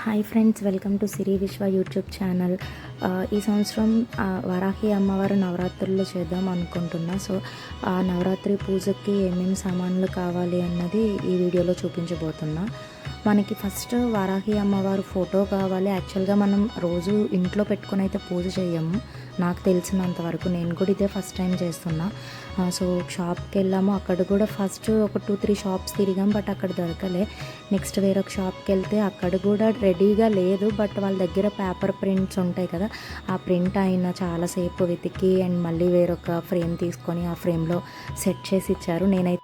Hi friends, welcome to సిరి విశ్వ YouTube channel. ఈ సంవత్సరం వరాహి అమ్మవారు నవరాత్రుల్లో చేద్దాం అనుకుంటున్నా. సో ఆ నవరాత్రి పూజకి ఏమేమి సామాన్లు కావాలి అన్నది ఈ వీడియోలో చూపించబోతున్నా. మనకి ఫస్ట్ వారాహి అమ్మవారు ఫోటో కావాలి. యాక్చువల్గా మనం రోజు ఇంట్లో పెట్టుకొని అయితే పూజ చేయము, నాకు తెలిసినంత వరకు. నేను కూడా ఇదే ఫస్ట్ టైం చేస్తున్నా. సో షాప్కి వెళ్ళాము, అక్కడ కూడా ఫస్ట్ ఒక 2-3 షాప్స్ తిరిగాం, బట్ అక్కడ దొరకలే. నెక్స్ట్ వేరొక షాప్కి వెళ్తే అక్కడ కూడా రెడీగా లేదు, బట్ వాళ్ళ దగ్గర పేపర్ ప్రింట్స్ ఉంటాయి కదా, ఆ ప్రింట్ అయినా చాలాసేపు వెతికి అండ్ మళ్ళీ వేరొక ఫ్రేమ్ తీసుకొని ఆ ఫ్రేమ్లో సెట్ చేసి ఇచ్చారు. నేనైతే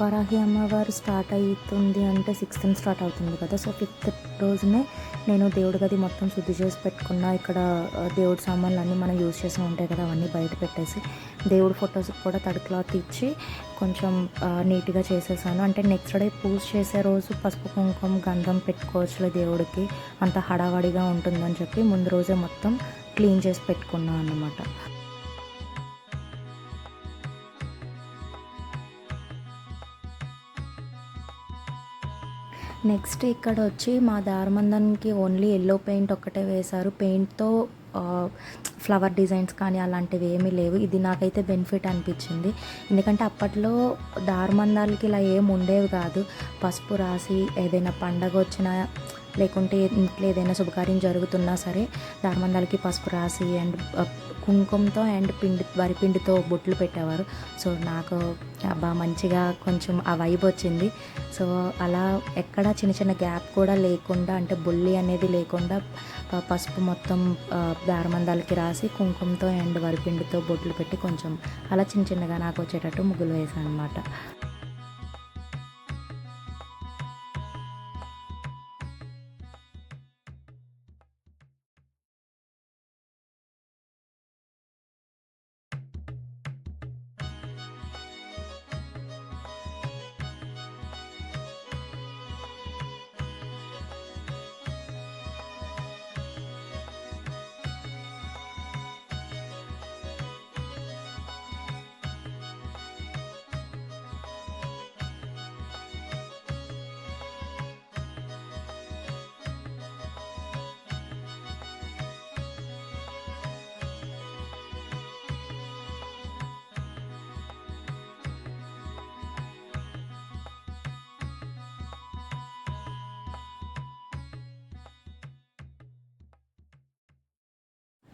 వరాహి అమ్మవారు స్టార్ట్ అవుతుంది అంటే 6th స్టార్ట్ అవుతుంది కదా. సో 5th రోజునే నేను దేవుడి గది మొత్తం శుద్ధి చేసి పెట్టుకున్నా. ఇక్కడ దేవుడి సామాన్లు అన్నీ మనం యూజ్ చేసి ఉంటాయి కదా, అవన్నీ బయట పెట్టేసి దేవుడి ఫొటోస్కి కూడా తడి క్లాత్ ఇచ్చి కొంచెం నీట్గా చేసేసాను. అంటే నెక్స్ట్ డే పూజ చేసే రోజు పసుపు కుంకుమ గంధం పెట్టుకోవచ్చులే దేవుడికి, అంత హడావడిగా ఉంటుందని చెప్పి ముందు రోజే మొత్తం క్లీన్ చేసి పెట్టుకున్నాను అన్నమాట. నెక్స్ట్ ఇక్కడ వచ్చి మా దారమందానికి ఓన్లీ ఎల్లో పెయింట్ ఒక్కటే వేశారు. పెయింట్తో ఫ్లవర్ డిజైన్స్ కానీ అలాంటివి ఏమీ లేవు. ఇది నాకైతే బెనిఫిట్ అనిపించింది, ఎందుకంటే అప్పట్లో దారమందాలకి ఇలా ఏమి ఉండేవి కాదు. పసుపు రాసి ఏదైనా పండగ వచ్చినా లేకుంటే ఇంట్లో ఏదైనా శుభకార్యం జరుగుతున్నా సరే దారమందాలకి పసుపు రాసి అండ్ కుంకుమతో అండ్ వరిపిండితో బొట్లు పెట్టేవారు. సో నాకు మంచిగా కొంచెం ఆ వైబ్ వచ్చింది. సో అలా ఎక్కడ చిన్న చిన్న గ్యాప్ కూడా లేకుండా, అంటే బొల్లి అనేది లేకుండా పసుపు మొత్తం దారమందాలకి రాసి కుంకుమతో అండ్ వరిపిండితో బొట్లు పెట్టి కొంచెం అలా చిన్న చిన్నగా నాకు వచ్చేటట్టు ముగ్గులు వేసాను అనమాట.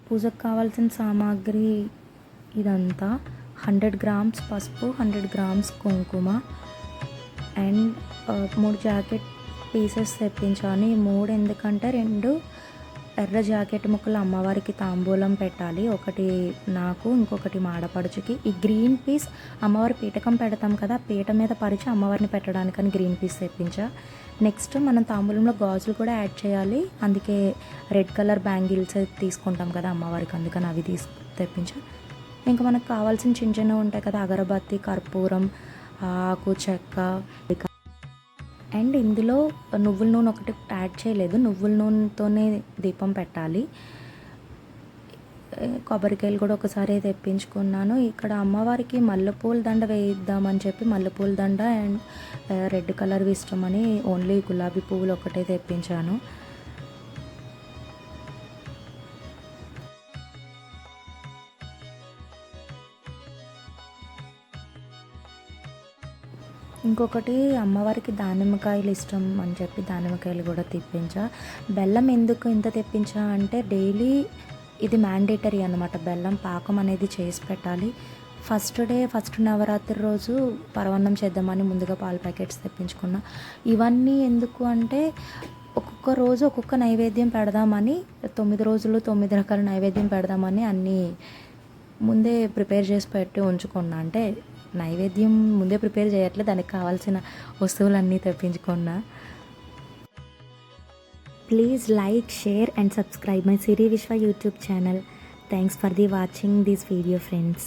పూజకు కావాల్సిన సామాగ్రి ఇదంతా: 100 గ్రామ్స్ పసుపు, 100 గ్రామ్స్ కుంకుమ అండ్ 3 జాకెట్ పీసెస్ తెప్పించాను. ఈ 3 ఎందుకంటే 2 ఎర్ర జాకెట్ ముక్కలు అమ్మవారికి తాంబూలం పెట్టాలి, ఒకటి నాకు, ఇంకొకటి మాడపడుచుకి. ఈ గ్రీన్ పీస్ అమ్మవారి పీఠకం పెడతాం కదా, పీట మీద పరిచి అమ్మవారిని పెట్టడానికని గ్రీన్ పీస్ తెప్పించా. నెక్స్ట్ మనం తాంబూలంలో గాజులు కూడా యాడ్ చేయాలి, అందుకే రెడ్ కలర్ బ్యాంగిల్స్ తీసుకుంటాం కదా అమ్మవారికి, అందుకని అవి తెప్పించా. ఇంకా మనకు కావాల్సిన చిన్న చిన్నవి ఉంటాయి కదా, అగరబత్తి, కర్పూరం, ఆకు, చెక్క. అండ్ ఇందులో నువ్వుల నూనె ఒకటి యాడ్ చేయలేదు, నువ్వుల నూనెతోనే దీపం పెట్టాలి. కొబ్బరికాయలు కూడా ఒకసారి తెప్పించుకున్నాను. ఇక్కడ అమ్మవారికి మల్లెపూల దండ వేయిద్దామని చెప్పి మల్లెపూల దండ అండ్ రెడ్ కలర్వి ఇష్టమని ఓన్లీ గులాబీ పువ్వులు ఒకటే తెప్పించాను. ఇంకొకటి అమ్మవారికి దానిమ్మకాయలు ఇష్టం అని చెప్పి దానిమ్మకాయలు కూడా తెప్పించా. బెల్లం ఎందుకు ఇంత తెప్పించా అంటే డైలీ ఇది మ్యాండేటరీ అన్నమాట. బెల్లం పాకం అనేది చేసి పెట్టాలి. ఫస్ట్ నవరాత్రి రోజు పరమాన్నం చేద్దామని ముందుగా పాల ప్యాకెట్స్ తెప్పించుకున్నా. ఇవన్నీ ఎందుకు అంటే ఒక్కొక్క రోజు ఒక్కొక్క నైవేద్యం పెడదామని, 9 రోజులు 9 రకాల నైవేద్యం పెడదామని అన్నీ ముందే ప్రిపేర్ చేసి పెట్టి ఉంచుకున్నా. అంటే నైవేద్యం ముందే ప్రిపేర్ చేయట్లేదు, దానికి కావాల్సిన వస్తువులన్నీ తెప్పించుకున్నా. Please like, share and subscribe my Siri Vishwa YouTube channel. Thanks for the watching this video, friends.